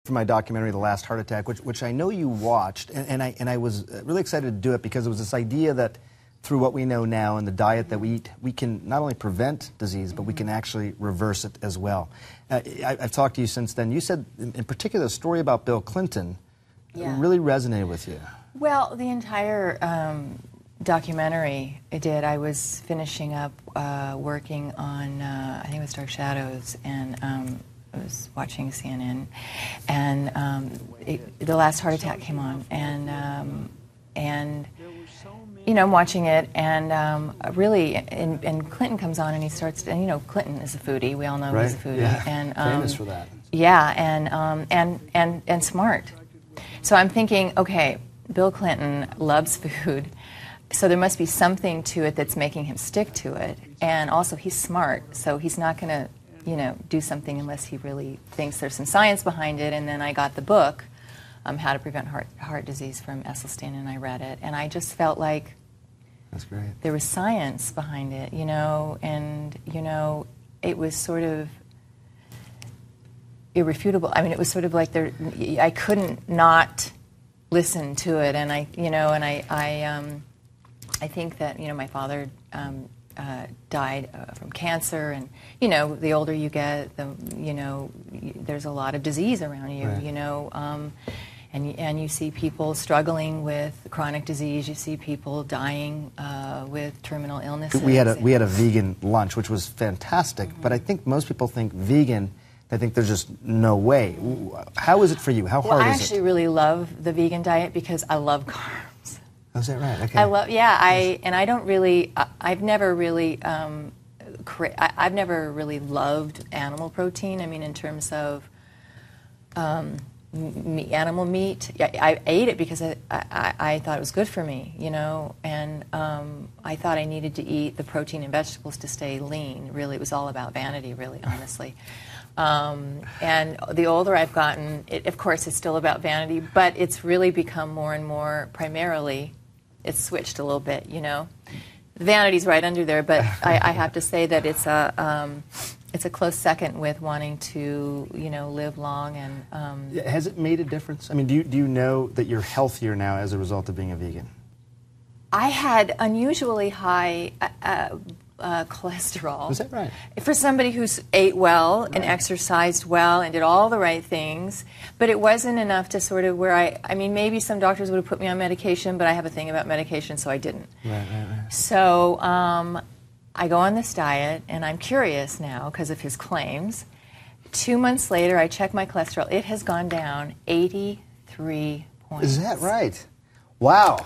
for my documentary, The Last Heart Attack, which I know you watched, and I was really excited to do it because it was this idea that through what we know now and the diet that we eat, we can not only prevent disease, but we can actually reverse it as well. I've talked to you since then. You said, in particular, the story about Bill Clinton really resonated with you. Well, the entire documentary it did. I was finishing up working on, I think it was Dark Shadows, and I was watching CNN, and The Last Heart Attack came on, and you know, I'm watching it, and really, and Clinton comes on, and he starts, and you know, Clinton is a foodie. We all know he's a foodie, and famous for that. Yeah, and smart. So I'm thinking, okay, Bill Clinton loves food, so there must be something to it that's making him stick to it, and also he's smart, so he's not going to, you know, do something unless he really thinks there's some science behind it. And then I got the book, How to Prevent Heart Disease, from Esselstyn, and I read it, and I just felt like that's great. There was science behind it, you know, and you know, it was sort of irrefutable. I mean, it was sort of like I couldn't not listen to it, and I think that, you know, my father died from cancer, and you know, the older you get, you know, there's a lot of disease around you, you know, and you see people struggling with chronic disease. You see people dying with terminal illnesses. We had a vegan lunch, which was fantastic. But I think most people think vegan. I think there's just no way. How is it for you? How hard is it? I actually really love the vegan diet because I love carbs. Oh, is that right? Okay. I love, and I don't really, I've never really, I've never really loved animal protein. I mean, in terms of animal meat, I ate it because I thought it was good for me, you know, and I thought I needed to eat the protein and vegetables to stay lean. Really, it was all about vanity, really, honestly. And the older I've gotten, of course, it's still about vanity, but it's really become more and more, primarily, it's switched a little bit, you know. The vanity's right under there, but I have to say that it's a close second with wanting to, you know, live long. And has it made a difference? I mean, do you know that you're healthier now as a result of being a vegan? I had unusually high cholesterol. Is that right? For somebody who's ate well and exercised well and did all the right things, but it wasn't enough to sort of where I mean, maybe some doctors would have put me on medication, but I have a thing about medication, so I didn't. Right. So I go on this diet, and I'm curious now because of his claims. 2 months later, I check my cholesterol. It has gone down 83 points. Is that right? Wow.